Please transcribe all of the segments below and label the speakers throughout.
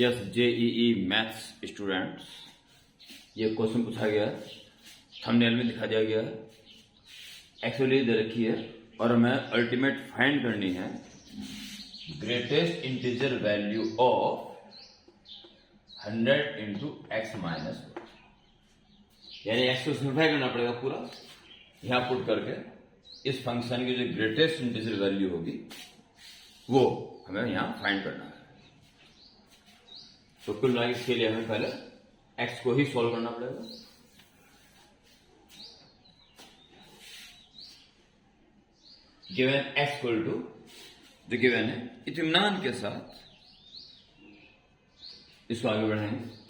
Speaker 1: Yes JEE maths students, ये question पूछा गया है, थंबनेल में दिखा दिया गया है, एक्चुअली दे रखी है और हमें अल्टीमेट फाइंड करनी है greatest integer value of 100 into x minus, यानी एक्स को सिंप्लीफाई करना पड़ेगा पूरा, यहां पुट करके इस फंक्शन की जो ग्रेटेस्ट इंटीजर वैल्यू होगी वो हमें यहां फाइंड करना है। तो कुल मिला इसके लिए हमें पहले एक्स को ही सॉल्व करना पड़ेगा। गिवन एक्स इक्वल टू जो गिवन है, इत्मीनान के साथ इसको आगे बढ़ाएंगे।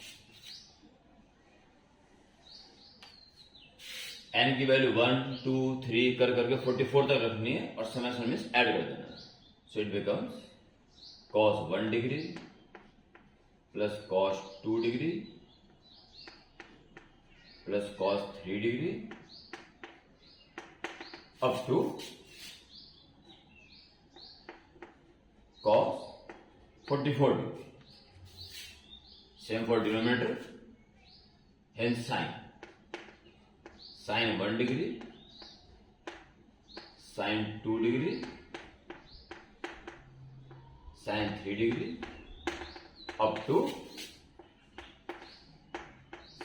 Speaker 1: एन की वैल्यू 1 2 3 कर करके 44 तक रखनी है और समय समय में ऐड कर देना है। So it becomes cos 1 degree plus cos 2 degree plus cos 3 degree up to cos 44 degree. Same for denominator, hence sine 1 degree, sine 2 degree, sine 3 degree up to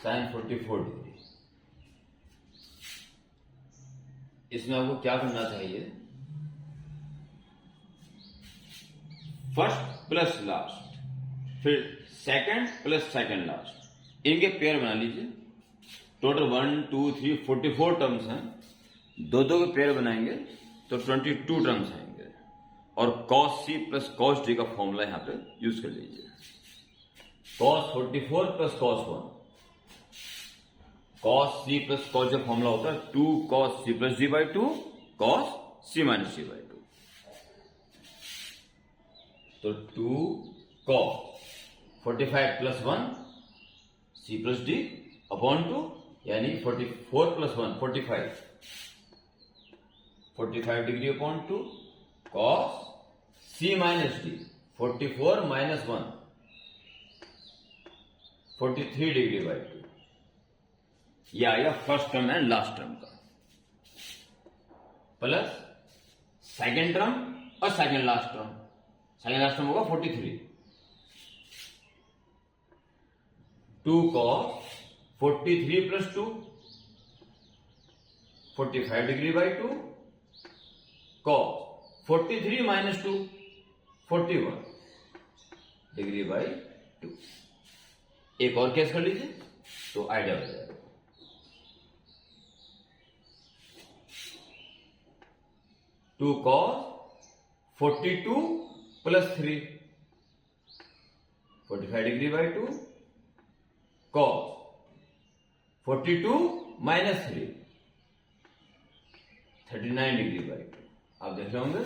Speaker 1: sine 44 degree. इसमें आपको क्या करना चाहिए, फर्स्ट प्लस लास्ट, फिर second plus second last, इनके pair बना लीजिए। Total 1 2 3 44 terms हैं, दो दो के पेयर बनाएंगे तो 22 टर्म्स आएंगे और cos c plus cos d का फॉर्मूला यहां पे यूज कर लीजिए। cos 44 plus cos 1, cos c plus cos का फॉर्मूला होता है 2 cos c plus d by 2 cos c minus d by 2। तो 2 cos 45 plus 1 c plus d upon 2, यानी 44 plus 1 45, 45 degree upon 2 cos c minus d 44 minus 1 43 degree by 2। यह आएगा first term and last term का, plus second term और second last term. Second last term होगा 43, 2 cos 43 plus 2 45 degree by 2 cos 43 minus 2 41 degree by 2। एक और case कर लीजिए तो आइडिया हो जाएगा। Two cos 42 plus 3 45 degree by 2 cos 42 minus 3 39 degree by 2। आप देख रहे होंगे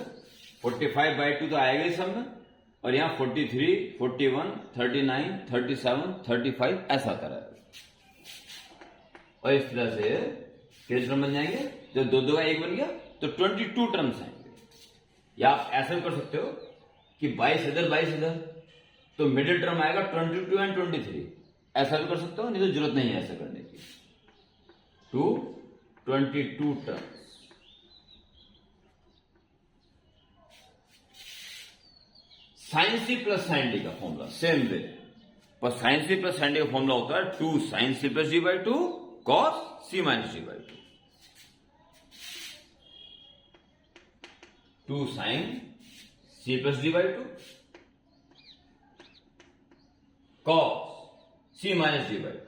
Speaker 1: 45 बाई 2 तो आएगा ही सब में, और यहां 43 41 39 37 35 ऐसा करेगा, और इस तरह से कितने टर्म बन जाएंगे, जब दो दो का एक बन गया तो 22 टर्म्स आएंगे। या आप ऐसा भी कर सकते हो कि 22 इधर तो मिडिल टर्म आएगा 22 एंड 23, ऐसा भी कर सकते हो, नहीं तो जरूरत नहीं है ऐसा करने की। 22 terms. Sine C plus sine D का फॉर्मूला सेम वे, पर sine C plus sine D का फॉर्मूला होता है 2 sine C plus D by 2 cos c minus D by 2, 2 sine c plus D by 2 cos c minus D by 2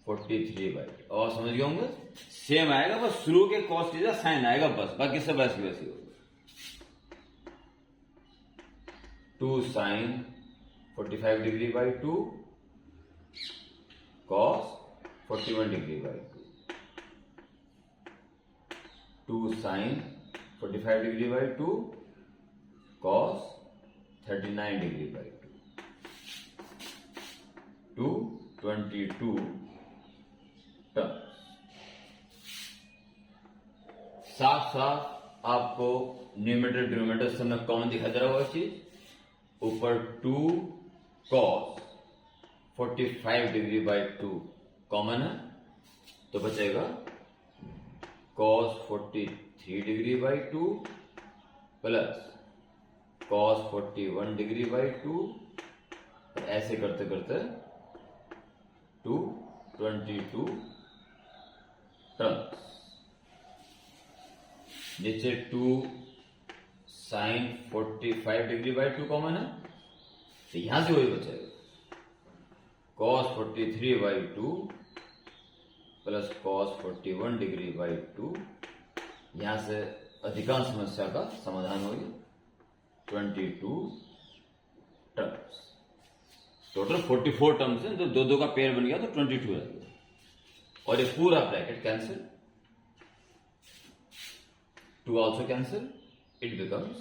Speaker 1: 43 by 2। और समझ गए होंगे, same आएगा, बस शुरू के cos की जगह साइन आएगा, बस बाकी सब वैसे वैसे होगा। 2 sine 45 degree by 2 cos 41 degree by 2, 2 sine 45 degree by 2 cos 39 degree by 2, 22 terms. साफ साफ आपको न्यूमरेटर डिनोमिनेटर सब में कॉमन दिखाई दे रहा होगा चीज, ऊपर 2 cos 45 डिग्री बाई 2 कॉमन है, तो बचेगा cos 43 degree by 2 plus cos 41 degree by 2, ऐसे करते करते 222 टर्म्स। नीचे 2 sin 45 डिग्री बाई 2 कॉमन है, तो यहां से वही बचेगा cos 43 by 2 plus cos 41 degree by 2। यहां से अधिकांश समस्या का समाधान हो गया, 22 टर्म्स। टोटल 44 टर्म्स है, जब दो दो का पेयर बन गया तो 22 रह गया, और ये पूरा bracket cancel, 2 also cancel, it becomes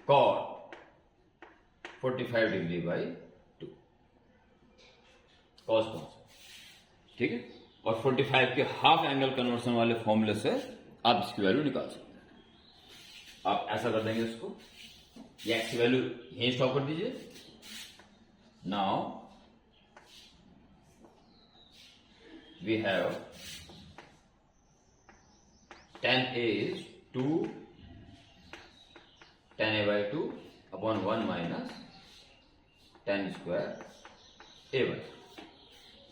Speaker 1: cot 45 degree by 2 cos कौन सा, ठीक है। और 45 के हाफ एंगल कन्वर्सन वाले फॉर्मूले से आप इसकी वैल्यू निकाल सकते हैं। आप ऐसा कर देंगे इसको, ये एक्स की वैल्यू यहीं स्टॉप कर दीजिए। Now we have tan a is 2 tan a by 2 upon 1 minus tan square a by 2।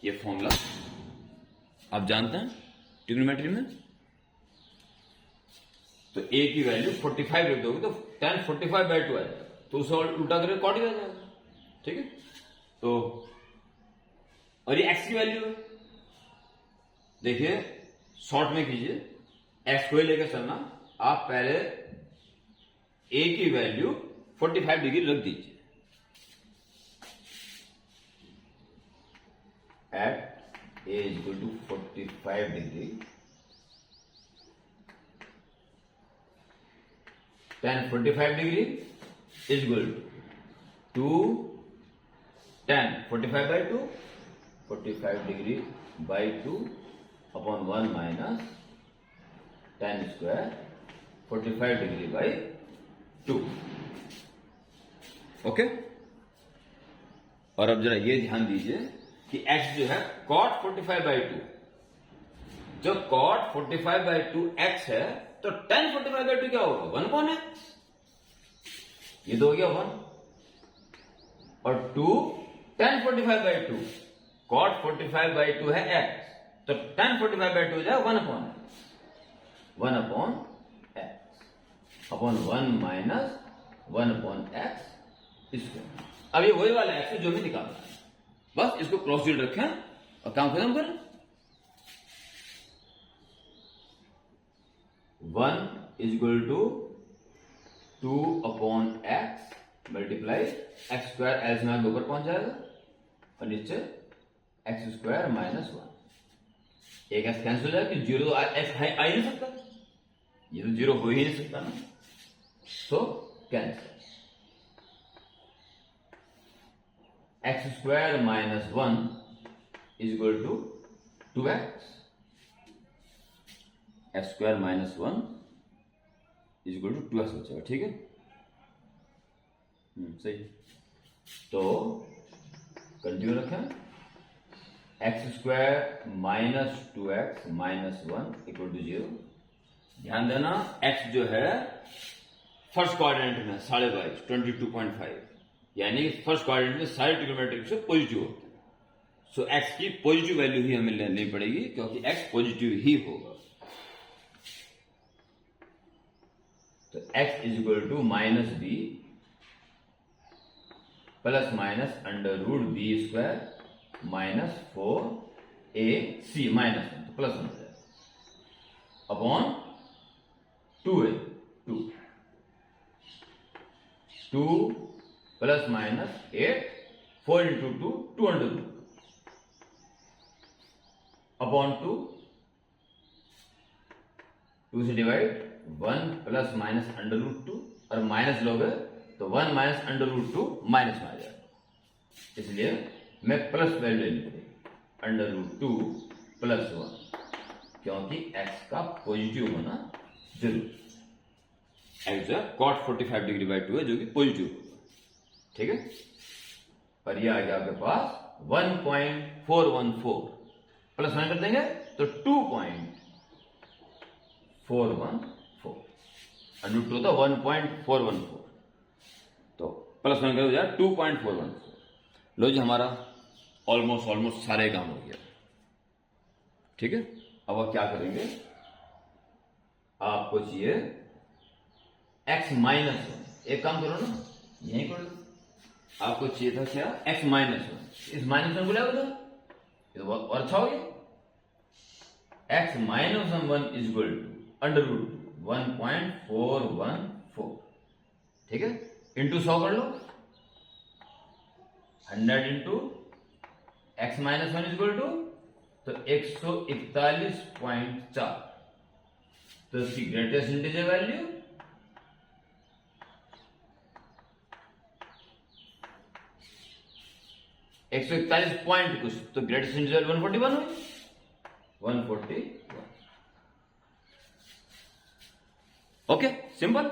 Speaker 1: ये फॉर्मूला आप जानते हैं ट्रिग्नोमेट्री में। तो a की वैल्यू 45 रख दोगे तो tan 45 by 2 आ जाएगा, तो उसे उल्टा करके कॉट ही आ जाएगा, ठीक है। तो और ये x की वैल्यू है, देखिए शॉर्ट में कीजिए, x को ही लेकर चलना। आप पहले a की वैल्यू 45 डिग्री रख दीजिए, at a is equal to 45 degree, tan 45 degree is equal to tan 45 by 2, 45 degree by 2 upon 1 minus tan square 45 degree by 2, okay. और अब जरा ये ध्यान दीजिए कि x जो है cot 45 by 2, जब cot 45 by 2 x है तो tan 45 by 2 क्या होगा, 1 upon x, ये तो हो गया 1, और 2 tan 45 by 2, cot 45 by 2 है x, तो tan 45 by 2 हो जाए 1 upon x, 1 upon x upon 1 minus 1 upon x square. अब ये वही वाला x जो भी निकालना है, बस इसको क्रॉस जीरो रखें और काम खत्म करें। 1 is equal to 2 upon x multiply x square, L में ऊपर पहुंच जाएगा और नीचे x स्क्वायर माइनस 1, एक x कैंसिल है कि जीरो x आ ही नहीं सकता, ये तो जीरो हो ही नहीं सकता ना, तो cancel. x square minus 1 is equal to 2x, x square minus 1 is equal to 2x बचेगा, ठीक है। सही। तो कंटिन्यू रखें, x square minus 2x minus 1 equal to 0। ध्यान देना x जो है फर्स्ट क्वाड्रेंट में 22.5 22.5, यानी फर्स्ट क्वाड्रेंट में सारे ट्रिग्नोमेट्रिक से पॉजिटिव होते हैं, सो x की पॉजिटिव वैल्यू ही हमें लेनी पड़ेगी क्योंकि x पॉजिटिव ही होगा। तो x is equal to minus B plus minus under root B square minus 4ac minus 1, तो प्लस 1 हो जाएगा upon 2a, 2 plus minus 8, 4 into 2 2 under root upon 2 से divide 1 plus minus under root 2, और minus लोगे तो 1 minus under root 2 minus में आ जाएगा, इसलिए मैं प्लस वैल्यू लेनी पड़ेगी अंडर रूट 2 प्लस 1, क्योंकि x का पॉजिटिव होना जरूरी। x जो है cot 45 डिग्री बाई 2 है जो कि पॉजिटिव होगा, ठीक है। और ये आ गया आपके पास 1.414 प्लस 1 कर देंगे तो 2.414 और रूट 2 था 1.414 तो प्लस 1 कर दिया 2.414। लो जी हमारा ऑलमोस्ट सारे काम हो गया। ठीक है, अब आप क्या करेंगे, आपको चाहिए x माइनस 1। एक काम करो ना, यहीं कर लो। आपको चाहिए था क्या, x माइनस 1। इस माइनस 1 को ले आओ तो ये तो बहुत और अच्छा हो गया। x minus 1 is equal to under root 1.414। ठीक है, इंटू 100 कर लो। 100 into x minus 1 is equal to तो 141.4। तो इसकी ग्रेटेस्ट इंटीजर वैल्यू एक सौ 41 पॉइंट कुछ, तो ग्रेटेस्ट इंटीजर 141 हुई 141। Okay, simple.